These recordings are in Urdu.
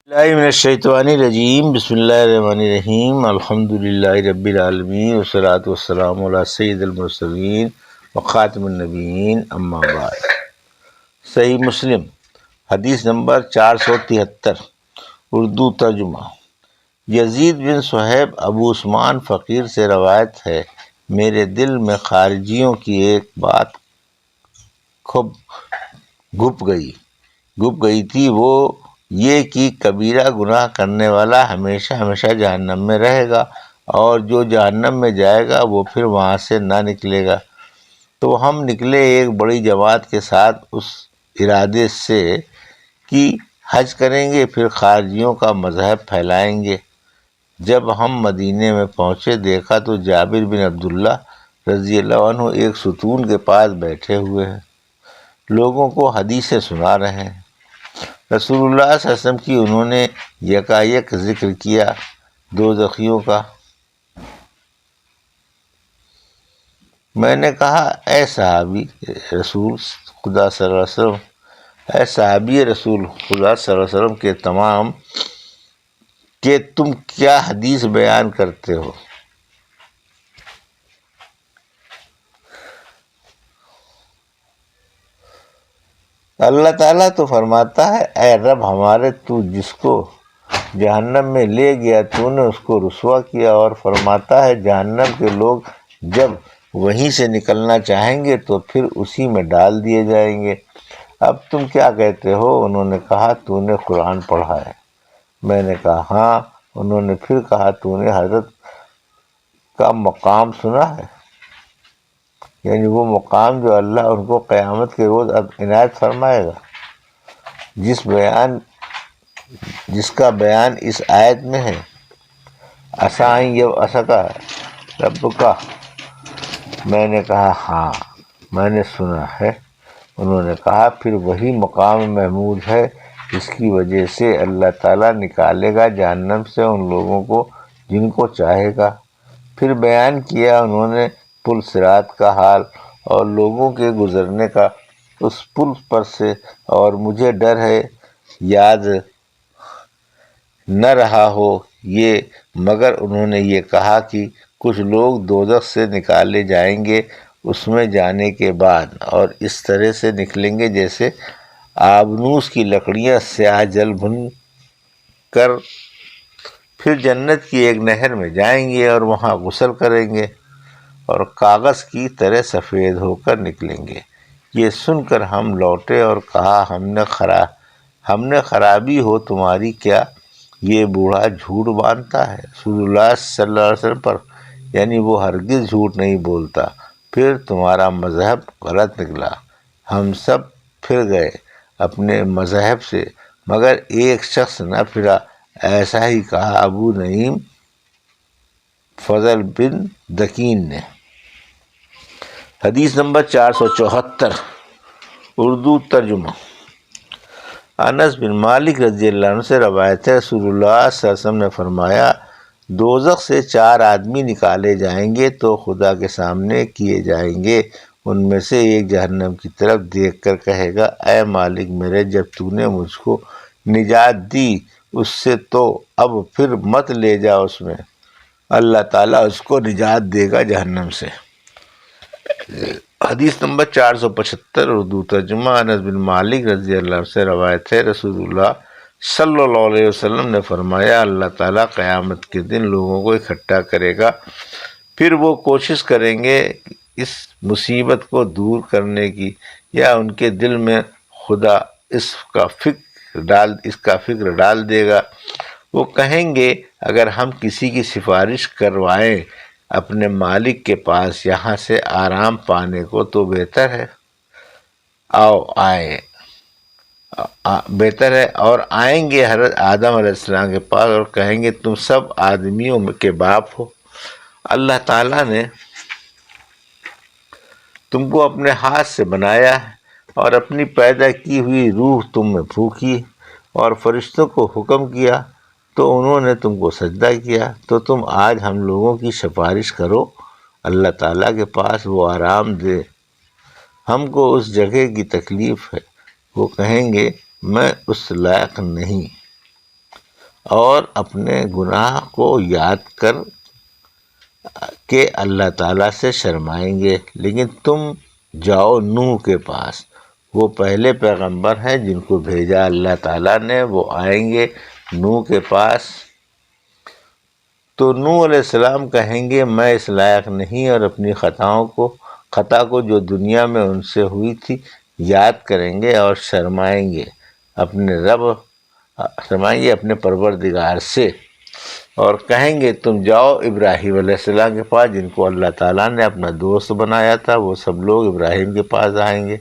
اللہ من الشیطان الرجیم بسم اللہ الرحمن الرحیم الحمد للہ رب العالمین والصلاۃ والسلام علی سید المرسلین وخاتم النبیین اما بعد۔ صحیح مسلم حدیث نمبر 473 اردو ترجمہ۔ یزید بن صہیب ابو عثمان فقیر سے روایت ہے، میرے دل میں خارجیوں کی ایک بات خوب گھپ گئی تھی، وہ یہ کہ کبیرہ گناہ کرنے والا ہمیشہ ہمیشہ جہنم میں رہے گا، اور جو جہنم میں جائے گا وہ پھر وہاں سے نہ نکلے گا۔ تو ہم نکلے ایک بڑی جماعت کے ساتھ اس ارادے سے کہ حج کریں گے، پھر خارجیوں کا مذہب پھیلائیں گے۔ جب ہم مدینے میں پہنچے، دیکھا تو جابر بن عبداللہ رضی اللہ عنہ ایک ستون کے پاس بیٹھے ہوئے ہیں، لوگوں کو حدیثیں سنا رہے ہیں۔ رسول اللہ صلی اللہ علیہ وسلم کی انہوں نے یکایک ذکر کیا دوزخیوں کا۔ میں نے کہا، اے صحابی رسول خدا صلی اللہ علیہ وسلم کے تمام کہ تم کیا حدیث بیان کرتے ہو؟ اللہ تعالیٰ تو فرماتا ہے، اے رب ہمارے، تو جس کو جہنم میں لے گیا تو نے اس کو رسوا کیا، اور فرماتا ہے جہنم کے لوگ جب وہیں سے نکلنا چاہیں گے تو پھر اسی میں ڈال دیے جائیں گے۔ اب تم کیا کہتے ہو؟ انہوں نے کہا، تو نے قرآن پڑھا ہے۔ میں نے کہا، ہاں۔ انہوں نے پھر کہا، تو نے حضرت کا مقام سنا ہے، یعنی وہ مقام جو اللہ ان کو قیامت کے روز عنایت فرمائے گا، جس کا بیان اس آیت میں ہے، عسیٰ یب عصا رب کا۔ میں نے کہا، ہاں میں نے سنا ہے۔ انہوں نے کہا، پھر وہی مقام محمود ہے جس کی وجہ سے اللہ تعالیٰ نکالے گا جہنم سے ان لوگوں کو جن کو چاہے گا۔ پھر بیان کیا انہوں نے پل صراط کا حال اور لوگوں کے گزرنے کا اس پل پر سے، اور مجھے ڈر ہے یاد نہ رہا ہو یہ، مگر انہوں نے یہ کہا کہ کچھ لوگ دوزخ سے نکالے جائیں گے اس میں جانے کے بعد، اور اس طرح سے نکلیں گے جیسے آبنوس کی لکڑیاں سیاہ جل بھن کر، پھر جنت کی ایک نہر میں جائیں گے اور وہاں غسل کریں گے اور کاغذ کی طرح سفید ہو کر نکلیں گے۔ یہ سن کر ہم لوٹے اور کہا، ہم نے خرابی ہو تمہاری، کیا یہ بوڑھا جھوٹ باندھتا ہے رسول اللہ صلی اللہ علیہ وسلم پر؟ یعنی وہ ہرگز جھوٹ نہیں بولتا۔ پھر تمہارا مذہب غلط نکلا۔ ہم سب پھر گئے اپنے مذہب سے، مگر ایک شخص نہ پھرا۔ ایسا ہی کہا ابو نعیم فضل بن دکین نے۔ حدیث نمبر 474 اردو ترجمہ۔ انس بن مالک رضی اللہ عنہ سے روایت ہے، رسول اللہ صلی اللہ علیہ وسلم نے فرمایا، دوزخ سے 4 آدمی نکالے جائیں گے تو خدا کے سامنے کیے جائیں گے۔ ان میں سے ایک جہنم کی طرف دیکھ کر کہے گا، اے مالک میرے، جب تو نے مجھ کو نجات دی اس سے تو اب پھر مت لے جا اس میں۔ اللہ تعالیٰ اس کو نجات دے گا جہنم سے۔ حدیث نمبر 475 اردو ترجمہ۔ انس بن مالک رضی اللہ عنہ سے روایت ہے، رسول اللہ صلی اللہ علیہ وسلم نے فرمایا، اللہ تعالیٰ قیامت کے دن لوگوں کو اکٹھا کرے گا، پھر وہ کوشش کریں گے اس مصیبت کو دور کرنے کی، یا ان کے دل میں خدا اس کا فکر ڈال دے گا۔ وہ کہیں گے، اگر ہم کسی کی سفارش کروائیں اپنے مالک کے پاس یہاں سے آرام پانے کو تو بہتر ہے اور آئیں گے حضرت آدم علیہ السلام کے پاس اور کہیں گے، تم سب آدمیوں کے باپ ہو، اللہ تعالیٰ نے تم کو اپنے ہاتھ سے بنایا ہے اور اپنی پیدا کی ہوئی روح تم میں پھونکی اور فرشتوں کو حکم کیا تو انہوں نے تم کو سجدہ کیا، تو تم آج ہم لوگوں کی سفارش کرو اللہ تعالیٰ کے پاس، وہ آرام دے ہم کو اس جگہ کی تکلیف ہے۔ وہ کہیں گے، میں اس لائق نہیں۔ اور اپنے گناہ کو یاد کر کے اللہ تعالیٰ سے شرمائیں گے، لیکن تم جاؤ نوح کے پاس، وہ پہلے پیغمبر ہیں جن کو بھیجا اللہ تعالیٰ نے، وہ آئیں گے نوح کے پاس۔ تو نوح علیہ السلام کہیں گے میں اس لائق نہیں، اور اپنی خطا کو جو دنیا میں ان سے ہوئی تھی یاد کریں گے اور شرمائیں گے اپنے پروردگار سے، اور کہیں گے تم جاؤ ابراہیم علیہ السلام کے پاس جن کو اللہ تعالیٰ نے اپنا دوست بنایا تھا، وہ سب لوگ ابراہیم کے پاس آئیں گے،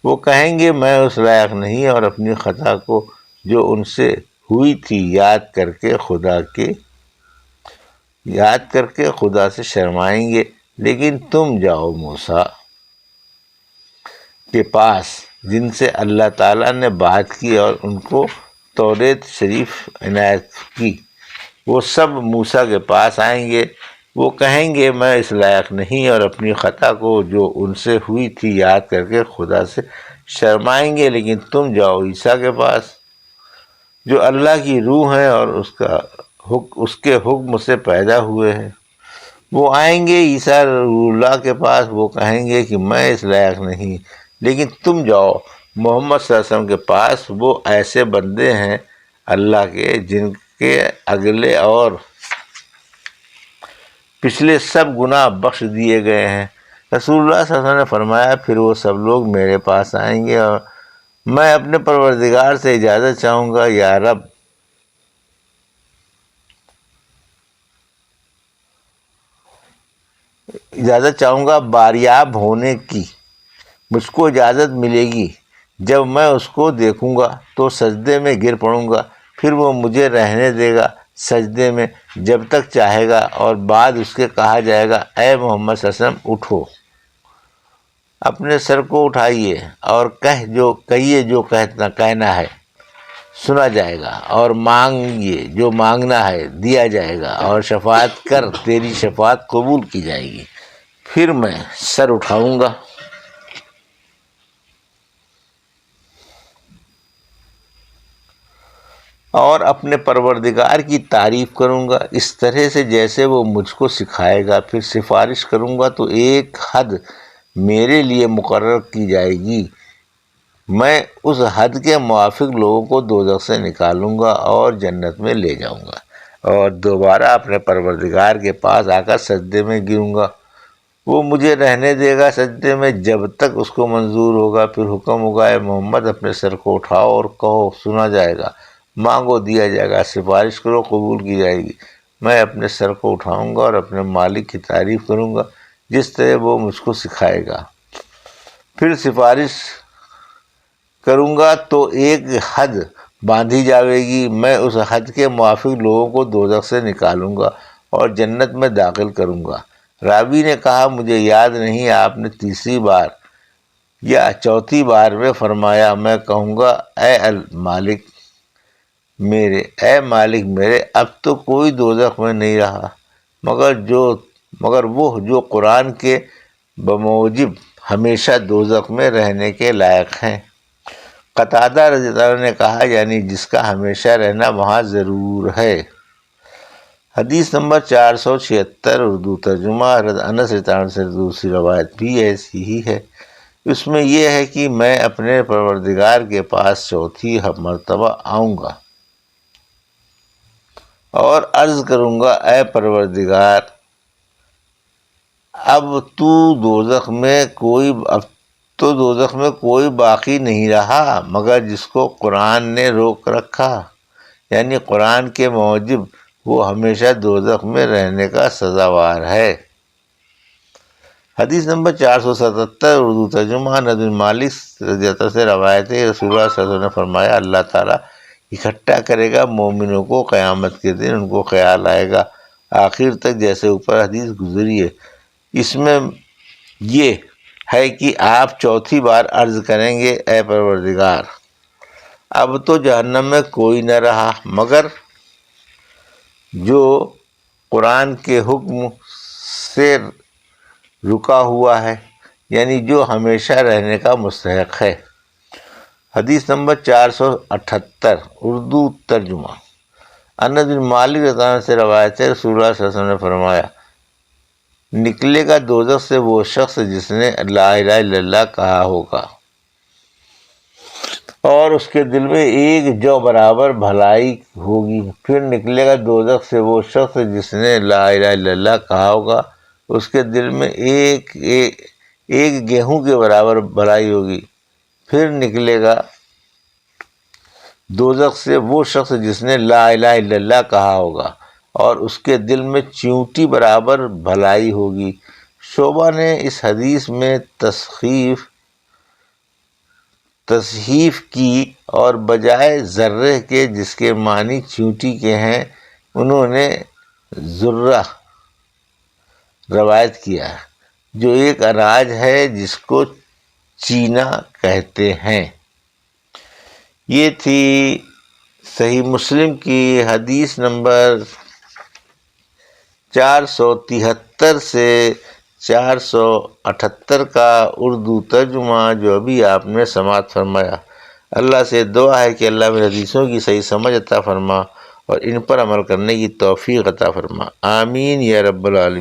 وہ کہیں گے میں اس لائق نہیں، اور اپنی خطا کو جو ان سے ہوئی تھی یاد کر کے خدا سے شرمائیں گے، لیکن تم جاؤ موسیٰ کے پاس جن سے اللہ تعالیٰ نے بات کی اور ان کو توریت شریف عنایت کی، وہ سب موسیٰ کے پاس آئیں گے، وہ کہیں گے میں اس لائق نہیں، اور اپنی خطا کو جو ان سے ہوئی تھی یاد کر کے خدا سے شرمائیں گے، لیکن تم جاؤ عیسیٰ کے پاس جو اللہ کی روح ہے اور اس کے حکم سے پیدا ہوئے ہیں، وہ آئیں گے عیسیٰ اللہ کے پاس، وہ کہیں گے کہ میں اس لائق نہیں، لیکن تم جاؤ محمد صلی اللہ علیہ وسلم کے پاس، وہ ایسے بندے ہیں اللہ کے جن کے اگلے اور پچھلے سب گناہ بخش دیے گئے ہیں۔ رسول اللہ صلی اللہ علیہ وسلم نے فرمایا پھر وہ سب لوگ میرے پاس آئیں گے اور میں اپنے پروردگار سے اجازت چاہوں گا، یا رب باریاب ہونے کی مجھ کو اجازت ملے گی، جب میں اس کو دیکھوں گا تو سجدے میں گر پڑوں گا، پھر وہ مجھے رہنے دے گا سجدے میں جب تک چاہے گا، اور بعد اس کے کہا جائے گا اے محمد صلی اللہ علیہ وسلم اٹھو، اپنے سر کو اٹھائیے اور کہیے جو کہنا ہے سنا جائے گا، اور مانگیے جو مانگنا ہے دیا جائے گا، اور شفاعت کر تیری شفاعت قبول کی جائے گی، پھر میں سر اٹھاؤں گا اور اپنے پروردگار کی تعریف کروں گا اس طرح سے جیسے وہ مجھ کو سکھائے گا، پھر سفارش کروں گا تو ایک حد میرے لیے مقرر کی جائے گی، میں اس حد کے موافق لوگوں کو دوزخ سے نکالوں گا اور جنت میں لے جاؤں گا، اور دوبارہ اپنے پروردگار کے پاس آ کر سجدے میں گروں گا، وہ مجھے رہنے دے گا سجدے میں جب تک اس کو منظور ہوگا، پھر حکم ہوگا اے محمد اپنے سر کو اٹھاؤ اور کہو سنا جائے گا، مانگو دیا جائے گا، سفارش کرو قبول کی جائے گی، میں اپنے سر کو اٹھاؤں گا اور اپنے مالک کی تعریف کروں گا جس طرح وہ مجھ کو سکھائے گا، پھر سفارش کروں گا تو ایک حد باندھی جاوے گی، میں اس حد کے موافق لوگوں کو دوزخ سے نکالوں گا اور جنت میں داخل کروں گا۔ راوی نے کہا مجھے یاد نہیں آپ نے تیسری بار یا چوتھی بار میں فرمایا، میں کہوں گا اے مالک میرے اب تو کوئی دوزخ میں نہیں رہا مگر وہ جو قرآن کے بموجب ہمیشہ دوزخ میں رہنے کے لائق ہیں۔ قتادہ رضی اللہ عنہ نے کہا یعنی جس کا ہمیشہ رہنا وہاں ضرور ہے۔ حدیث نمبر 476 اردو ترجمہ حضرت انس رضی اللہ عنہ سے دوسری روایت بھی ایسی ہی ہے، اس میں یہ ہے کہ میں اپنے پروردگار کے پاس چوتھی مرتبہ آؤں گا اور عرض کروں گا اے پروردگار اب تو دوزخ میں کوئی باقی نہیں رہا مگر جس کو قرآن نے روک رکھا، یعنی قرآن کے موجب وہ ہمیشہ دوزخ میں رہنے کا سزاوار ہے۔ حدیث نمبر 477 اردو ترجمہ انس بن مالک رضی اللہ سے روایت ہے، رسول اللہ صلی اللہ علیہ وسلم نے فرمایا اللہ تعالیٰ اکٹھا کرے گا مومنوں کو قیامت کے دن، ان کو خیال آئے گا آخر تک جیسے اوپر حدیث گزری ہے، اس میں یہ ہے کہ آپ چوتھی بار عرض کریں گے اے پروردگار اب تو جہنم میں کوئی نہ رہا مگر جو قرآن کے حکم سے رکا ہوا ہے، یعنی جو ہمیشہ رہنے کا مستحق ہے۔ حدیث نمبر 478 اردو ترجمہ انس بن مالک رضی اللہ عنہ سے روایت ہے، رسول اللہ صلی اللہ علیہ وسلم نے فرمایا، نکلے گا دوزخ سے وہ شخص جس نے لا الہ الا اللہ کہا ہوگا اور اس کے دل میں ایک جو برابر بھلائی ہوگی۔ پھر نکلے گا دوزخ سے وہ شخص جس نے لا الہ الا اللہ کہا ہوگا، اس کے دل میں ایک گیہوں کے برابر بھلائی ہوگی۔ پھر نکلے گا دوزخ سے وہ شخص جس نے لا الہ الا اللہ کہا ہوگا اور اس کے دل میں چیونٹی برابر بھلائی ہوگی۔ شعبہ نے اس حدیث میں تصحیف کی اور بجائے ذرے کے جس کے معنی چیونٹی کے ہیں، انہوں نے ذرہ روایت کیا جو ایک اناج ہے جس کو چینا کہتے ہیں۔ یہ تھی صحیح مسلم کی حدیث نمبر 473 سے 478 کا اردو ترجمہ جو ابھی آپ نے سماعت فرمایا۔ اللہ سے دعا ہے کہ اللہ میری حدیثوں کی صحیح سمجھ عطا فرما اور ان پر عمل کرنے کی توفیق عطا فرما، آمین یا رب العالمین۔